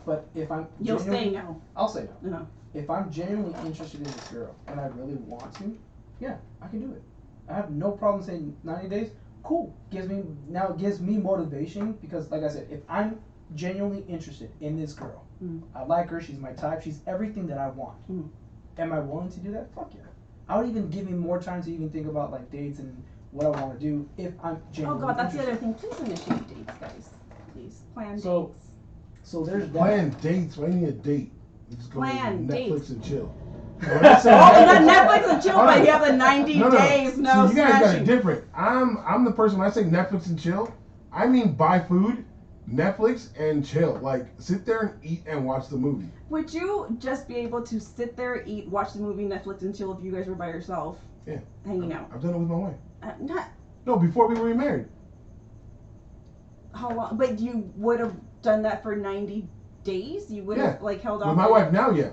But if I'm You'll say no. I'll say no. No. If I'm genuinely interested in this girl and I really want to, yeah, I can do it. I have no problem saying 90 days. Cool. Gives me motivation because, like I said, if I'm genuinely interested in this girl, I like her, she's my type, she's everything that I want. Am I willing to do that? Fuck yeah. I would even give me more time to even think about like dates and what I want to do if I'm genuinely Oh God, that's interested. the other thing. Please initiate dates, guys. Please plan dates. So there's that. Plan dates. Why do you need a date? You just go Plan to Netflix dates. and chill. Not Netflix and chill, but you have the 90 days. No, see, you guys got it different. I'm the person when I say Netflix and chill, I mean buy food, Netflix and chill. Like sit there and eat and watch the movie. Would you just be able to sit there, eat, watch the movie, Netflix and chill if you guys were by yourself? Yeah. Hanging out. I've done it with my wife. Not. No, before we were remarried. How long? But you would have done that for 90 days? You would have like held on. With my wife now, yeah.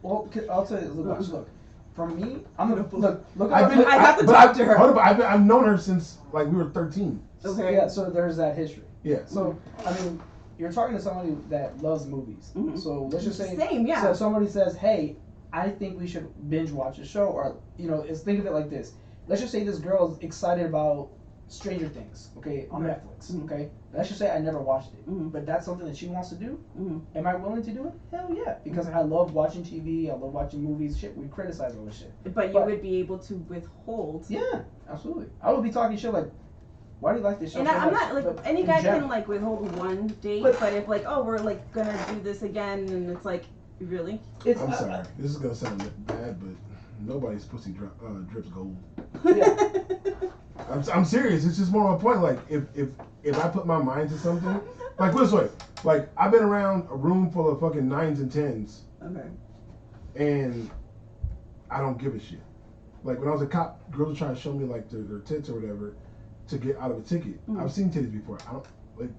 Well, I'll tell you. Look. For me, I'm gonna look. I have to talk to her. Hold up, I've known her since like we were 13. Okay. Yeah. So there's that history. Yeah. So I mean, you're talking to somebody that loves movies. So let's just say. Same, yeah. So somebody says, "Hey, I think we should binge watch a show," or think of it like this. Let's just say this girl is excited about Stranger Things, okay, on Netflix, okay? Let's just say I never watched it, but that's something that she wants to do. Am I willing to do it? Hell yeah, because I love watching TV, I love watching movies, shit, we criticize all this shit. But you would be able to withhold. Yeah, absolutely. I would be talking shit like, why do you like this show? And so I'm much? not, like, any guy can, like, withhold one date, but if, like, oh, we're, like, gonna do this again, and it's like, really? I'm sorry, this is gonna sound bad, but nobody's pussy drips gold. Yeah. I'm serious. It's just more of a point. Like if I put my mind to something, like this way, like I've been around a room full of fucking 9s and 10s. Okay. And I don't give a shit. Like when I was a cop, girls were trying to show me like their tits or whatever to get out of a ticket. I've seen titties before. I don't like.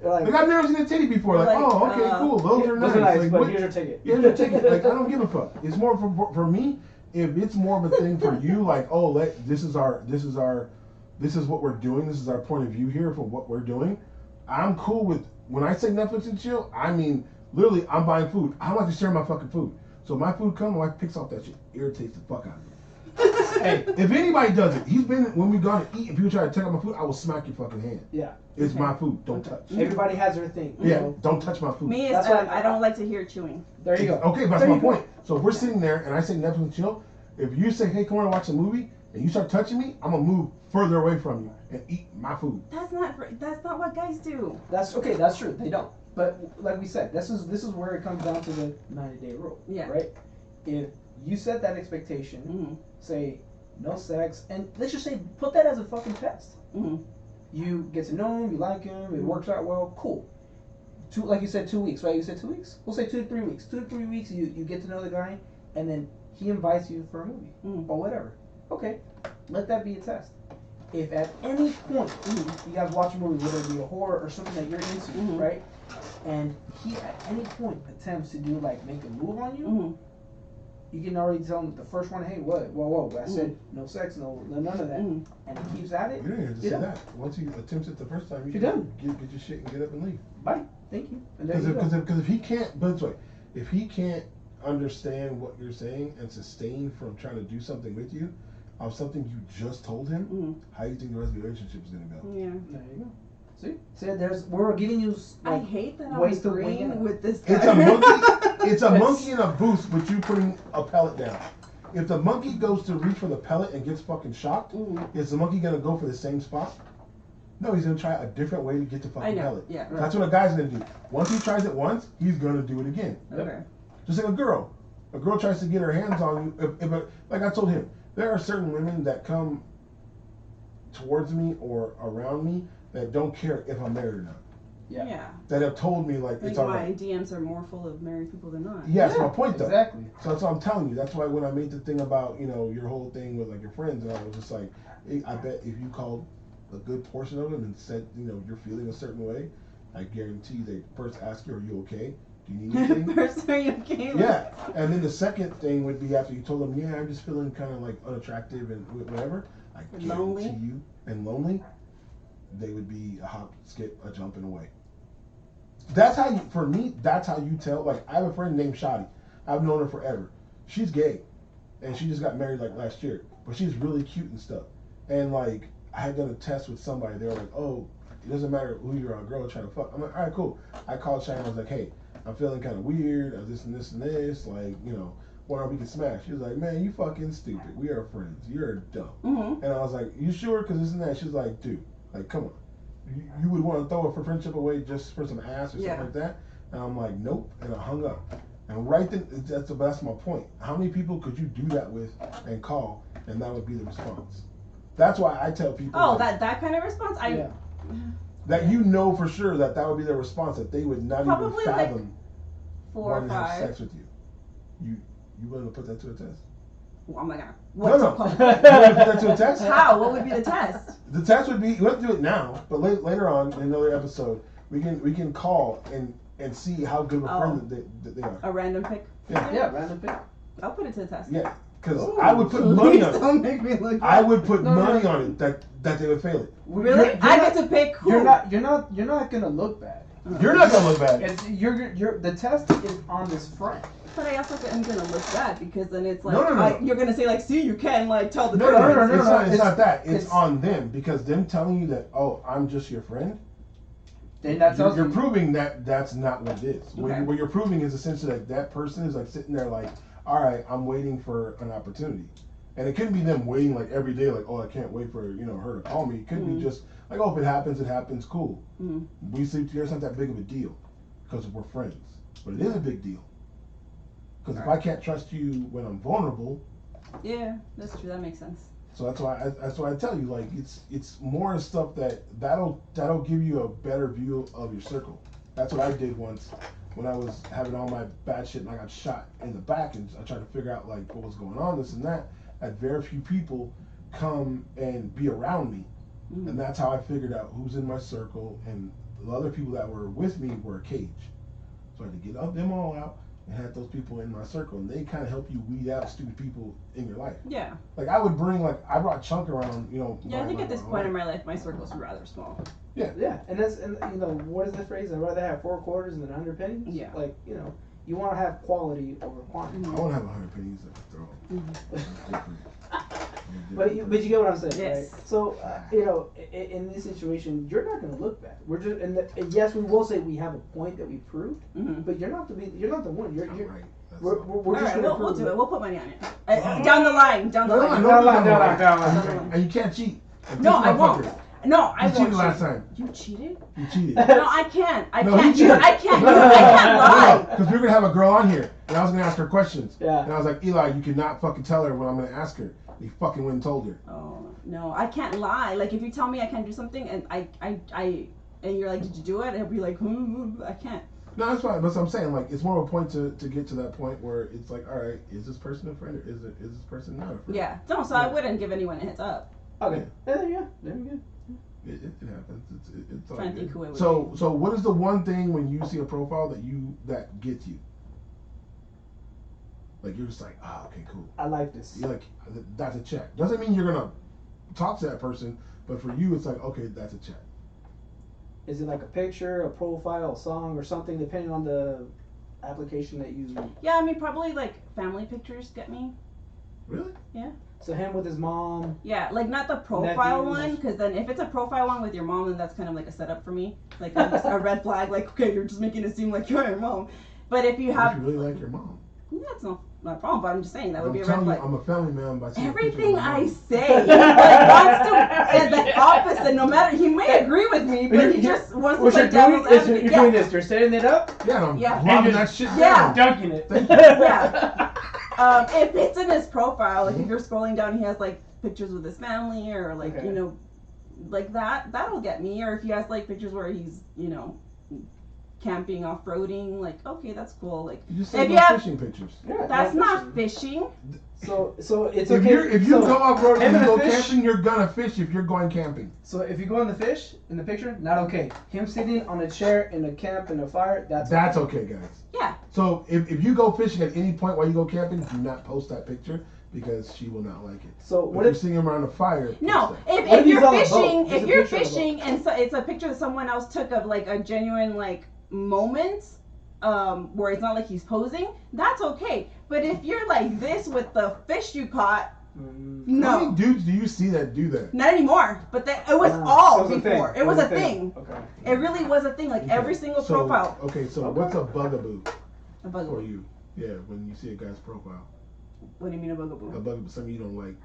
Like I've never seen a titty before. Like oh okay cool, those are nice. Like, but here's your ticket. Here's your ticket. Like I don't give a fuck. It's more for me. If it's more of a thing for you, like oh this is what we're doing. This is our point of view here for what we're doing. I'm cool with when I say Netflix and chill. I mean literally, I'm buying food. I don't like to share my fucking food. So my food comes, my wife picks off that shit. Irritates the fuck out of me. Hey, if anybody does it, when we gone to eat and people try to take out my food, I will smack your fucking hand. Yeah. It's my food. Don't touch. Everybody has their thing. Yeah. Don't touch my food. Me, I don't like to hear chewing. There you go. Okay, but that's my point. So if we're sitting there and I say Netflix and chill, if you say, hey, come on and watch a movie, and you start touching me, I'm gonna move further away from you and eat my food. That's not what guys do. That's okay. That's true. They don't. But like we said, this is where it comes down to the 90-day rule. Yeah. Right. If you set that expectation, say no sex, and let's just say put that as a fucking test. You get to know him, you like him, it works out well, cool. Like you said, 2 weeks, right? You said 2 weeks? We'll say 2 to 3 weeks. 2 to 3 weeks, you get to know the guy, and then he invites you for a movie or whatever. Okay, let that be a test. If at any point you guys watch a movie, whether it be a horror or something that you're into, right? And he at any point attempts to do like make a move on you, you can already tell him the first one, hey, what? Whoa, I said no sex, no none of that, and he keeps at it. You didn't have to say that. Once he attempts it the first time, you can get your shit and get up and leave. Bye, thank you. Because if he can't, but it's like, if he can't understand what you're saying and sustain from trying to do something with you of something you just told him, how do you think the rest of the relationship is going to go? Yeah. There you go. See, we're giving you. I hate that I'm agreeing with this guy. It's a monkey. It's a monkey in a booth with you putting a pellet down. If the monkey goes to reach for the pellet and gets fucking shocked, is the monkey gonna go for the same spot? No, he's gonna try a different way to get the fucking pellet. Yeah. That's what a guy's gonna do. Once he tries it once, he's gonna do it again. Okay. Just like a girl. A girl tries to get her hands on you. If like I told him, there are certain women that come towards me or around me that don't care if I'm married or not. Yeah. That have told me like it's alright. My DMs are more full of married people than not. Yeah, that's my point though. Exactly. So that's what I'm telling you. That's why when I made the thing about, your whole thing with like your friends, and I was just like, hey, I bet if you called a good portion of them and said, you're feeling a certain way, I guarantee they first ask you, are you okay? Do you need anything? First, are you okay? Yeah. And then the second thing would be after you told them, yeah, I'm just feeling kind of like unattractive and whatever, I guarantee you, and lonely, they would be a hop, skip, a jumping away. That's how you, for me, that's how you tell. Like, I have a friend named Shadi. I've known her forever. She's gay, and she just got married like last year, but she's really cute and stuff. And like, I had done a test with somebody. They were like, oh, it doesn't matter who you're, a girl trying to fuck. I'm like, all right, cool. I called Shadi and I was like, hey, I'm feeling kind of weird, this and this and this. Like, why don't we get smashed? She was like, man, you fucking stupid. We are friends. You're dumb. And I was like, you sure? Because this and that. She was like, dude, like, come on. You would want to throw a friendship away just for some ass or something like that? And I'm like, nope. And I hung up. And right then, that's my point. How many people could you do that with and call, and that would be the response? That's why I tell people. Oh, that kind of response? Yeah. That for sure that would be their response, that they would not probably even fathom like 4 or 5. wanting to have sex with you. You willing to put that to a test? Oh my god. No. You want to put that to a test? How? What would be the test? The test would be, we don't have to do it now, but later on in another episode, we can call and see how good of a friend that they are. A random pick? Yeah, random pick. I'll put it to the test. Yeah, because I would put money on it. Don't make me look. I would put money on it that they would fail it. Really? I get to pick who? You're not gonna look bad. You're not gonna look bad. The test is on this friend. But I also am gonna look bad because then it's like no. You're gonna say like, see, you can like tell the no. It's not that. It's on them because them telling you that, oh, I'm just your friend. Then that tells you're proving that that's not what it is. Okay. What you're proving is essentially that person is like sitting there like, all right, I'm waiting for an opportunity, and it couldn't be them waiting like every day like, oh, I can't wait for her to call me. It could be just like, oh, if it happens, cool. We sleep together. It's not that big of a deal because we're friends, but it is a big deal. Because if I can't trust you when I'm vulnerable, yeah, that's true. That makes sense. So that's why I tell you, like, it's more stuff that'll give you a better view of your circle. That's what I did once when I was having all my bad shit and I got shot in the back and I tried to figure out like what was going on, this and that. I had very few people come and be around me, and that's how I figured out who's in my circle, and the other people that were with me were a cage. So I had to get them all out and had those people in my circle, and they kind of help you weed out stupid people in your life. Yeah. Like I brought Chunk around, Yeah, I think at this point in my life, my circle's rather small. Yeah. Yeah, and what is the phrase? I'd rather have 4 quarters than 100 pennies. Yeah. Like you want to have quality over quantity. I want to have 100 pennies to throw. But you get what I'm saying, yes. Right? So in this situation, you're not going to look bad. We're just and yes, we will say we have a point that we proved, but you're not the one. You're right. We're just right, we'll do it. We'll put money on it. Down the line. Down the line. And you can't cheat. No, I won't. No, I won't. You cheated last time. You cheated? You cheated. No, I can't. I No, can't. he cheated. I can't lie. Because we were gonna have a girl on here, and I was gonna ask her questions. Yeah. And I was like, Eli, you cannot fucking tell her what I'm gonna ask her. He fucking went and told her. Oh no, I can't lie. Like if you tell me I can't do something, and and you're like, did you do it? I'll be like, I can't. No, that's fine. But I'm saying, like, it's more of a point to get to that point where it's like, all right, is this person a friend or is this person not a friend? Yeah. No, so I wouldn't give anyone a heads up. Okay. Yeah. There you go. It happens. It's all Trying to good. think who it would be. So what is the one thing when you see a profile that gets you? Like you're just like, okay, cool. I like this. You're like, that's a check. Doesn't mean you're gonna talk to that person, but for you, it's like, okay, that's a check. Is it like a picture, a profile, a song, or something, depending on the application that you? Yeah, I mean probably like family pictures get me. Really? Yeah. So him with his mom. Yeah, like not the profile nephews. one, because then if it's a profile one with your mom, then that's kind of like a setup for me. Like a red flag. Like okay, you're just making it seem like you're your mom. But if you have, if you really like your mom. Yeah, that's not a problem. But I'm just saying that would be a red telling flag. you, I'm a family man by saying Everything I say, he like, wants to say the opposite. No matter, he may agree with me, but he just wants to play devil's advocate. You're doing this. You're setting it up. Yeah, I'm Yeah. lobbing that shit Yeah. down. Dunking it. Yeah. If it's in his profile, like if you're scrolling down, he has like pictures with his family or like Okay. you know, like that'll get me. Or if he has like pictures where he's camping, off-roading, like okay, that's cool. Like You just if said you no have, fishing pictures. Yeah, that's no not fishing. So it's If okay. you so, go off road him and you and go a fish? camping, you're gonna fish if you're going camping. So if you go on the fish in the picture, not okay. Him sitting on a chair in a camp in a fire, that's okay, guys. Yeah. So if you go fishing at any point while you go camping, do not post that picture because she will not like it. So If what you're if seeing him around a fire, No, post that. if you're he's on a boat? fishing, There's if a you're picture of a boat. fishing and so it's a picture that someone else took of like a genuine like moment, where it's not like he's posing, that's okay. But if you're like this with the fish you caught, How no, many dudes do you see that do that? not anymore. But it was Wow. all It was a before. thing. It was a thing. Okay. It really was a thing. Like Okay. every single So- profile. Okay, so Okay. what's a bugaboo A for bugaboo. you? Yeah, when you see a guy's profile. What do you mean a A bugaboo? bugaboo, something you don't like.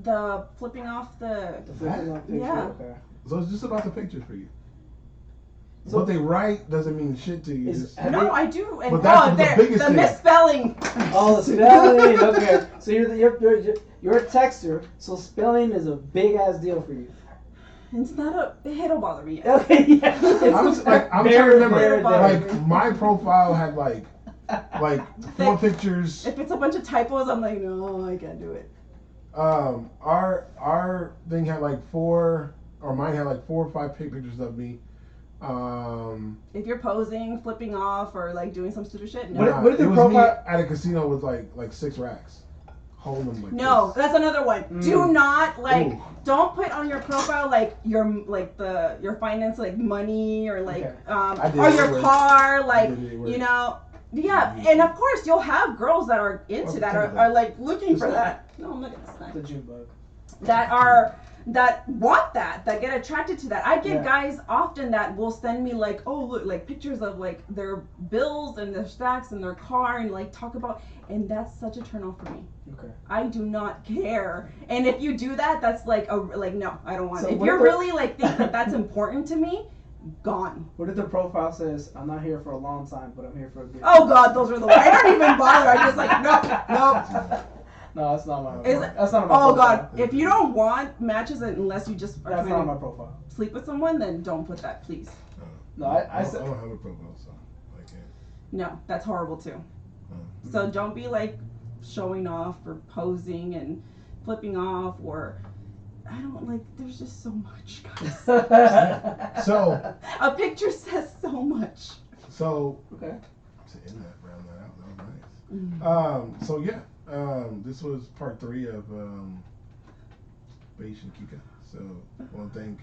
The flipping off the. The flipping up picture. Yeah. Okay. So it's just about the pictures for you. So- what they write doesn't mean shit to you. Is- Just- have No, you- I do. And But that's the there, biggest the thing. misspelling. Oh, the spelling. Okay. So you're a texter. So spelling is a big ass deal for you. It's not it'll bother me. Okay. Yeah. I'm trying to remember. Like my profile had like 4 pictures. If it's a bunch of typos, I'm like, no, I can't do it. Our thing had like 4, or mine had like 4 or 5 pictures of me. If you're posing, flipping off, or like doing some stupid shit, no. What if the it was profile- me at a casino with like 6 racks, holding them like No, this. that's another one. Do not like. Ooh. Don't put on your profile like your finance like money or like Okay. I did or it your work. car like did it work. you know. Yeah, and of course you'll have girls that are into that are like looking for that. No, I'm not gonna snack. The June bug. That want that get attracted to that. I get Yeah. guys often that will send me like, oh look, like pictures of like their bills and their stacks and their car and like talk about, and that's such a turn off for me. Okay. I do not care. And if you do that, that's like no, I don't want So it. If what you're if the- really like think that that's important to me, gone. What if the profile says, "I'm not here for a long time, but I'm here for a good"? Oh God, those are the ones. I don't even bother. I just like no. No, that's not my. Is profile. it- That's not my. Oh profile. God, if you don't want matches unless you just are That's trying not to my profile. sleep with someone, then don't put that, please. No, I I said. don't have a profile, so I can't. No, that's horrible too. So don't be like showing off or posing and flipping off or I don't like. There's just so much, guys. So A picture says so much. Okay. To end that, round that out, that was nice. So yeah, this was part 3 of Baish and Kika. So I want to thank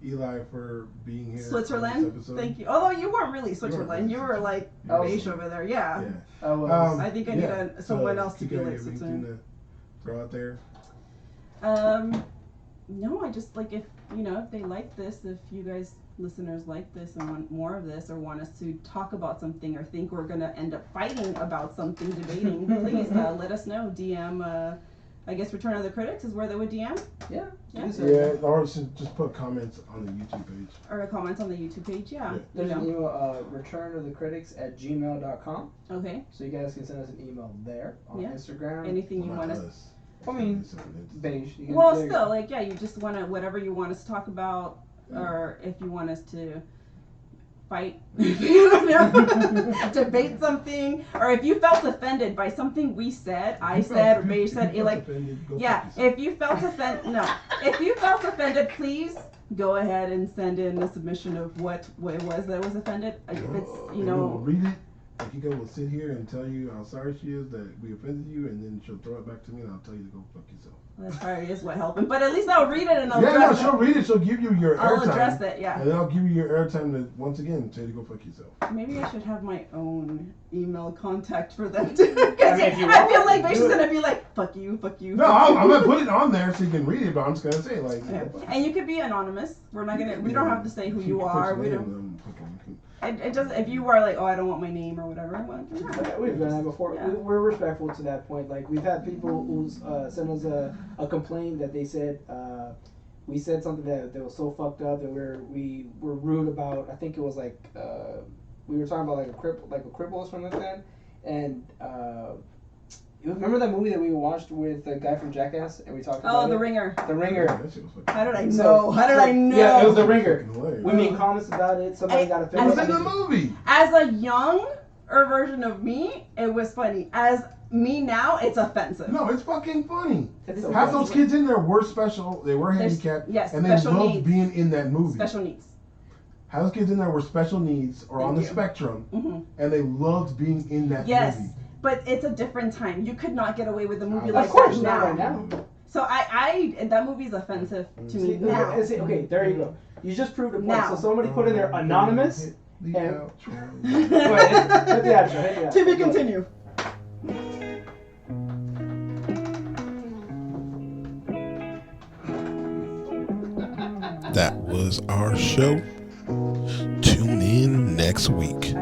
Eli for being here. on Switzerland, this episode. thank you. Although you weren't really Switzerland, you were like You were Baish over there. Yeah. Yeah. I was. I think I need someone else to be Kika, like you have anything Switzerland. to throw out there? No, I just like if they like this, if you guys listeners like this and want more of this or want us to talk about something or think we're gonna end up fighting about something, debating, please let us know. DM I guess Return of the Critics is where they would DM. Yeah. Yeah. Yeah, or just put comments on the YouTube page. Or comments on the YouTube page, yeah. There's an email, returnofthecritics@gmail.com. Okay. So you guys can send us an email there on Yeah. Instagram. Anything you Not want us. us. I mean, It's- Beige. You can- Well, there you still, go. like, yeah, you just want to, whatever you want us to talk about, or if you want us to fight, debate something, or if you felt offended by something we said, I said, or Beige said, like, yeah, if you felt if you felt offended, please go ahead and send in a submission of what it was that was offended. If it's, read it Kika will sit here and tell you how sorry she is that we offended you, and then she'll throw it back to me, and I'll tell you to go fuck yourself. That's probably is what helping. But at least I'll read it and I'll Yeah, no, address she'll read it. She'll give you your I'll airtime. address it, yeah. And then I'll give you your airtime to, once again, tell you to go fuck yourself. Maybe I should have my own email contact for them too. Because I mean, I feel like Baish is going to be like, fuck you, fuck you. No, I'm going to put it on there so you can read it, but I'm just going to say, like... Yeah. And you could be anonymous. We're not going to... We don't have to say who you are. We don't... It just... If you are like, oh, I don't want my name or whatever, well, yeah, we've done that before. Yeah. We're respectful to that point. Like, we've had people who sent us a complaint that they said we said something that was so fucked up that we were rude about. I think it was like we were talking about like a cripple or something like that. And you remember that movie that we watched with the guy from Jackass and we talked about The Ringer. The Ringer. How did I know? How did I know? Yeah, it was The Ringer. We made comments about it. Somebody got offended. It was in the movie. As a younger version of me, it was funny. As me now, it's offensive. No, it's fucking funny. It's Half those kids in there were special. They were handicapped. Yes, and they special loved needs. being in that movie. Special needs. Half those kids in there were special needs or on the spectrum, and they loved being in that movie. But it's a different time. You could not get away with a movie like of course, that not now. right now. So that movie's offensive to me now. Okay, there you go. You just proved a point. Now. So somebody put in there anonymous. The outro. Hit the outro. To be continued. That was our show. Tune in next week.